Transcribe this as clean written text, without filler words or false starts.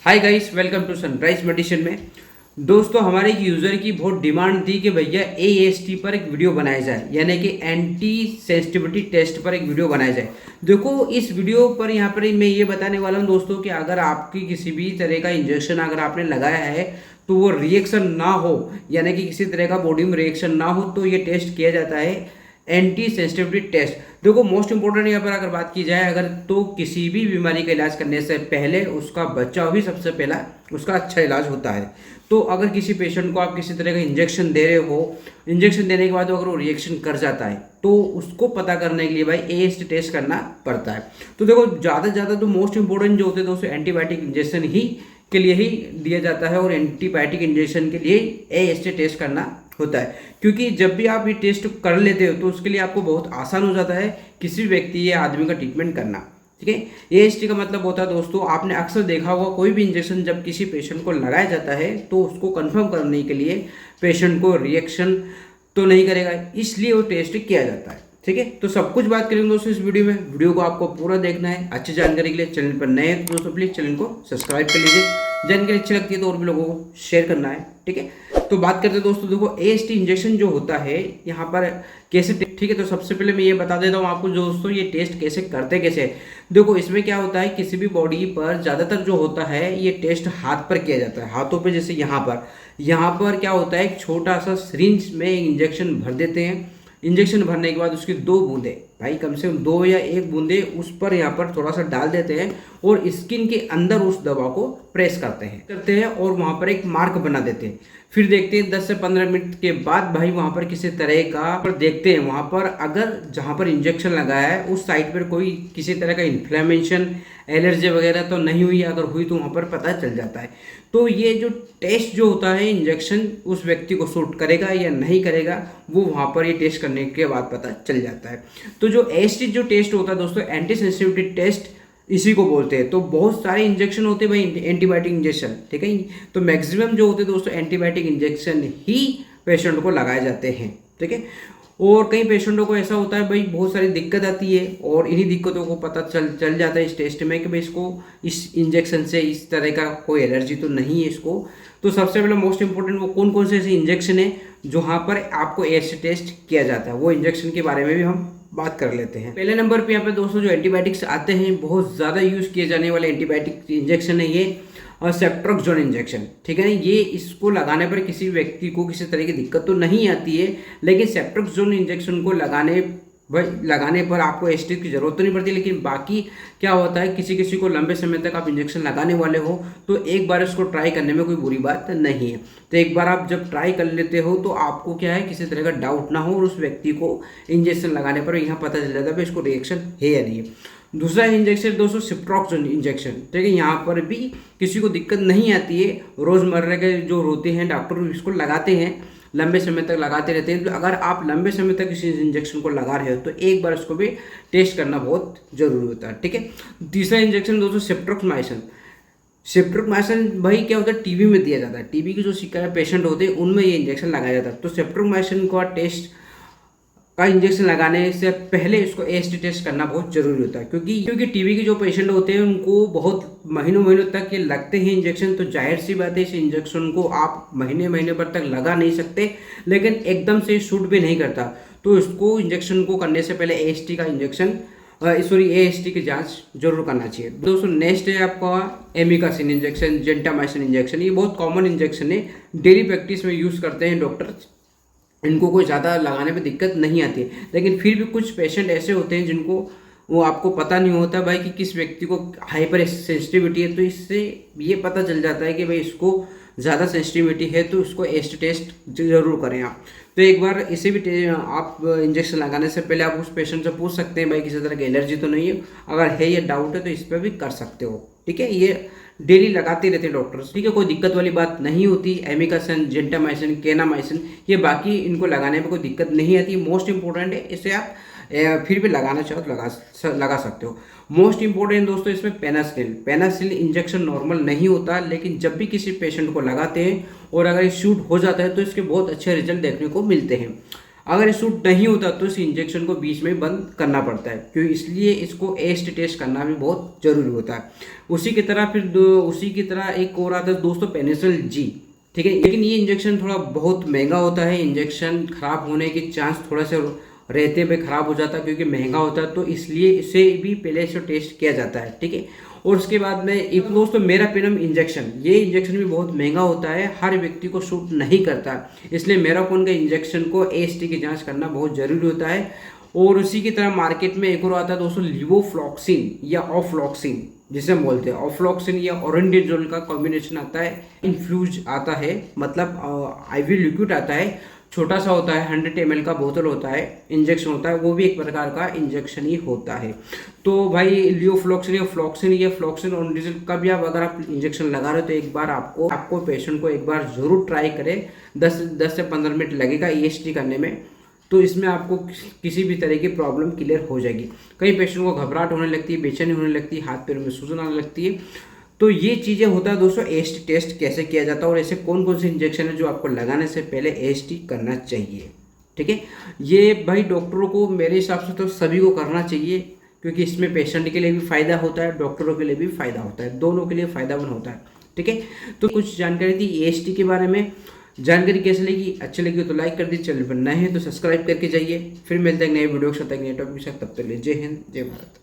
Hi guys, welcome to Sunrise Medicine में। दोस्तों, हमारे एक यूज़र की बहुत डिमांड थी कि भैया एएसटी पर एक वीडियो बनाया जाए, यानी कि एंटी सेंसिटिविटी टेस्ट पर एक वीडियो बनाया जाए। देखो, इस वीडियो पर यहाँ पर मैं ये बताने वाला हूँ दोस्तों कि अगर आपकी किसी भी तरह का इंजेक्शन अगर आपने लगाया है तो वो रिएक्शन ना हो, यानी कि किसी तरह का बॉडी में रिएक्शन ना हो, तो ये टेस्ट किया जाता है एंटी सेंसिटिविटी टेस्ट। देखो, मोस्ट इंपॉर्टेंट यहाँ पर अगर बात की जाए अगर, तो किसी भी बीमारी का इलाज करने से पहले उसका बचाव ही सबसे पहला उसका अच्छा इलाज होता है। तो अगर किसी पेशेंट को आप किसी तरह का इंजेक्शन दे रहे हो, इंजेक्शन देने के बाद अगर वो रिएक्शन कर जाता है तो उसको पता करने के लिए भाई एएसटी टेस्ट करना पड़ता है। तो देखो, ज़्यादा से ज़्यादा तो मोस्ट इंपॉर्टेंट जो होते हैं दोस्तों एंटीबायोटिक इंजेक्शन ही के लिए ही दिया जाता है, और एंटीबायोटिक इंजेक्शन के लिए एएसटी टेस्ट करना होता है। क्योंकि जब भी आप ये टेस्ट कर लेते हो तो उसके लिए आपको बहुत आसान हो जाता है किसी भी व्यक्ति या आदमी का ट्रीटमेंट करना। ठीक है, एएसटी का मतलब होता है दोस्तों, आपने अक्सर देखा होगा कोई भी इंजेक्शन जब किसी पेशेंट को लगाया जाता है तो उसको कंफर्म करने के लिए पेशेंट को रिएक्शन तो नहीं करेगा, इसलिए वो टेस्ट किया जाता है। ठीक है, तो सब कुछ बात करेंगे दोस्तों इस वीडियो में। वीडियो को आपको पूरा देखना है। अच्छी जानकारी के लिए चैनल पर नए हैं दोस्तों, प्लीज़ चैनल को सब्सक्राइब कर लीजिए। जानकारी अच्छी लगती है तो और भी लोगों को शेयर करना है। ठीक है, तो बात करते हैं दोस्तों। देखो, एएसटी इंजेक्शन जो होता है यहाँ पर कैसे, ठीक है, तो सबसे पहले मैं ये बता देता हूँ आपको दोस्तों ये टेस्ट कैसे करते कैसे। देखो, इसमें क्या होता है, किसी भी बॉडी पर ज़्यादातर जो होता है ये टेस्ट हाथ पर किया जाता है, हाथों पे। जैसे यहाँ पर क्या होता है, एक छोटा सा सिरिंज में इंजेक्शन भर देते हैं। इंजेक्शन भरने के बाद उसकी 2 बूंदे, भाई कम से कम 2 या 1 बूंदे उस पर यहाँ पर थोड़ा सा डाल देते हैं और स्किन के अंदर उस दवा को प्रेस करते हैं और वहाँ पर एक मार्क बना देते हैं। फिर देखते हैं 10 से 15 मिनट के बाद भाई वहाँ पर किसी तरह का पर देखते हैं, वहाँ पर अगर जहाँ पर इंजेक्शन लगाया है उस साइड पर कोई किसी तरह का इन्फ्लेमेशन एलर्जी वगैरह तो नहीं हुई। अगर हुई तो वहाँ पर पता चल जाता है। तो ये जो टेस्ट जो होता है, इंजेक्शन उस व्यक्ति को सूट करेगा या नहीं करेगा, वो वहाँ पर ये टेस्ट करने के बाद पता चल जाता है। तो जो एएसटी जो टेस्ट होता है दोस्तों, एंटी सेंसिटिविटी टेस्ट इसी को बोलते हैं। तो बहुत सारे इंजेक्शन होते हैं भाई, एंटीबायोटिक इंजेक्शन, ठीक है। तो मैक्सिमम जो होते हैं दोस्तों एंटीबायोटिक इंजेक्शन ही पेशेंट को लगाए जाते हैं। ठीक है, और कई पेशेंटों को ऐसा होता है भाई, बहुत सारी दिक्कत आती है और इन्हीं दिक्कतों को पता चल जाता है इस टेस्ट में कि भाई इसको इस इंजेक्शन से इस तरह का कोई एलर्जी तो नहीं है इसको। तो सबसे पहले मोस्ट इंपॉर्टेंट वो कौन कौन से ऐसे इंजेक्शन है जहाँ पर आपको एएसटी टेस्ट किया जाता है, वो इंजेक्शन के बारे में भी हम बात कर लेते हैं। पहले नंबर पे यहाँ पे दोस्तों जो एंटीबायोटिक्स आते हैं, बहुत ज़्यादा यूज़ किए जाने वाले एंटीबायोटिक इंजेक्शन है ये सेप्ट्रोक्सोन इंजेक्शन। ठीक है ना, ये इसको लगाने पर किसी व्यक्ति को किसी तरह की दिक्कत तो नहीं आती है, लेकिन सेप्ट्रोक्सोन इंजेक्शन को लगाने पर आपको एएसटी की जरूरत तो नहीं पड़ती। लेकिन बाकी क्या होता है, किसी को लंबे समय तक आप इंजेक्शन लगाने वाले हो तो एक बार इसको ट्राई करने में कोई बुरी बात नहीं है। तो एक बार आप जब ट्राई कर लेते हो तो आपको क्या है, किसी तरह का डाउट ना हो और उस व्यक्ति को इंजेक्शन लगाने पर यहाँ पता चल जाता है इसको रिएक्शन है या नहीं है। दूसरा इंजेक्शन दोस्तों सेप्ट्रोक्सोन इंजेक्शन। ठीक है, यहाँ पर भी किसी को दिक्कत नहीं आती है, रोज़मर्रा के जो होते हैं डॉक्टर इसको लगाते हैं, लंबे समय तक लगाते रहते हैं। तो अगर आप लंबे समय तक इस इंजेक्शन को लगा रहे हो तो एक बार इसको भी टेस्ट करना बहुत जरूरी होता है। ठीक है, तीसरा इंजेक्शन दोस्तों सेप्ट्रोक्साइसिन भाई क्या होता है, टीबी में दिया जाता है। टीबी के जो शिकायत पेशेंट होते हैं उनमें ये इंजेक्शन लगाया जाता है। तो सेप्ट्रोक्साइसिन का टेस्ट का इंजेक्शन लगाने से पहले इसको एएसटी टेस्ट करना बहुत जरूरी होता है, क्योंकि टीबी के जो पेशेंट होते हैं उनको बहुत महीनों तक ये लगते हैं इंजेक्शन। तो जाहिर सी बात है इस इंजेक्शन को आप महीने भर तक लगा नहीं सकते, लेकिन एकदम से शूट भी नहीं करता। तो इसको इंजेक्शन को करने से पहले एएसटी की जांच जरूर करना चाहिए दोस्तों। नेक्स्ट है आपका एमिकासिन इंजेक्शन, जेंटामाइसिन इंजेक्शन। ये बहुत कॉमन इंजेक्शन है, डेली प्रैक्टिस में यूज़ करते हैं डॉक्टर। इनको कोई ज़्यादा लगाने पे दिक्कत नहीं आती है, लेकिन फिर भी कुछ पेशेंट ऐसे होते हैं जिनको वो आपको पता नहीं होता भाई कि किस व्यक्ति को हाइपर सेंसिटिविटी है। तो इससे ये पता चल जाता है कि भाई इसको ज़्यादा सेंसिटिविटी है, तो उसको एएसटी टेस्ट जरूर करें आप। तो एक बार इसे भी आप इंजेक्शन लगाने से पहले आप उस पेशेंट से पूछ सकते हैं भाई किसी तरह की एलर्जी तो नहीं है। अगर है या डाउट है तो इस पर भी कर सकते हो। ठीक है, ये डेली लगाते रहते हैं डॉक्टर्स। ठीक है, कोई दिक्कत वाली बात नहीं होती। एमिकासिन, जेंटामाइसिन, केनामाइसिन, ये बाकी इनको लगाने में कोई दिक्कत नहीं आती। मोस्ट इंपॉर्टेंट है, इसे आप फिर भी लगाना चाहो तो लगा सकते हो। मोस्ट इंपॉर्टेंट दोस्तों इसमें पेनासिल इंजेक्शन नॉर्मल नहीं होता, लेकिन जब भी किसी पेशेंट को लगाते हैं और अगर ये शूट हो जाता है तो इसके बहुत अच्छे रिजल्ट देखने को मिलते हैं। अगर ये सूट नहीं होता तो इस इंजेक्शन को बीच में बंद करना पड़ता है, क्यों, इसलिए इसको AST टेस्ट करना भी बहुत ज़रूरी होता है। उसी की तरह उसी की तरह एक और आता है दोस्तों पेनिसिलिन G, ठीक है। लेकिन ये इंजेक्शन थोड़ा बहुत महंगा होता है, इंजेक्शन खराब होने के चांस थोड़ा सा रहते हुए खराब हो जाता है क्योंकि महंगा होता है, तो इसलिए इसे भी पहले से टेस्ट किया जाता है, ठीक है। और उसके बाद में एक दोस्तों मेरापेनम इंजेक्शन, ये इंजेक्शन भी बहुत महंगा होता है, हर व्यक्ति को सूट नहीं करता, इसलिए मेरापोन के इंजेक्शन को AST की जांच करना बहुत जरूरी होता है। और उसी की तरह मार्केट में एक और आता है दोस्तों लिवोफ्लॉक्सिन या ऑफ्लॉक्सिन, जिसे हम बोलते हैं ऑफ्लॉक्सिन या ओरेंडेजोल का कॉम्बिनेशन आता है, इन्फ्यूज आता है, मतलब IV लिक्विड आता है, छोटा सा होता है, 100 ml का बोतल होता है, इंजेक्शन होता है, वो भी एक प्रकार का इंजेक्शन ही होता है। तो भाई लियोफ्लॉक्सिन या फ्लॉक्सिन ओरेंडेजोल का भी आप अगर आप इंजेक्शन लगा रहे हो तो एक बार आपको पेशेंट को एक बार जरूर ट्राई करें, 10 से 15 मिनट लगेगा AST करने में, तो इसमें आपको किसी भी तरह की प्रॉब्लम क्लियर हो जाएगी। कई पेशेंट को घबराहट होने लगती है, बेचैनी होने लगती है, हाथ पैरों में सूजन आने लगती है, तो ये चीज़ें होता है दोस्तों। AST टेस्ट कैसे किया जाता है और ऐसे कौन कौन से इंजेक्शन है जो आपको लगाने से पहले AST करना चाहिए, ठीक है। ये भाई डॉक्टरों को मेरे हिसाब से तो सभी को करना चाहिए, क्योंकि इसमें पेशेंट के लिए भी फायदा होता है, डॉक्टरों के लिए भी फायदा होता है, दोनों के लिए फायदामंद होता है, ठीक है। तो कुछ जानकारी थी AST के बारे में। जानकारी कैसे लगी, अच्छी लगी तो लाइक कर दीजिए, चैनल पर नए हैं तो सब्सक्राइब करके जाइए। फिर मिलते हैं नए वीडियो के साथ, नए टॉपिक के साथ, तब तक के लिए जय हिंद जय भारत।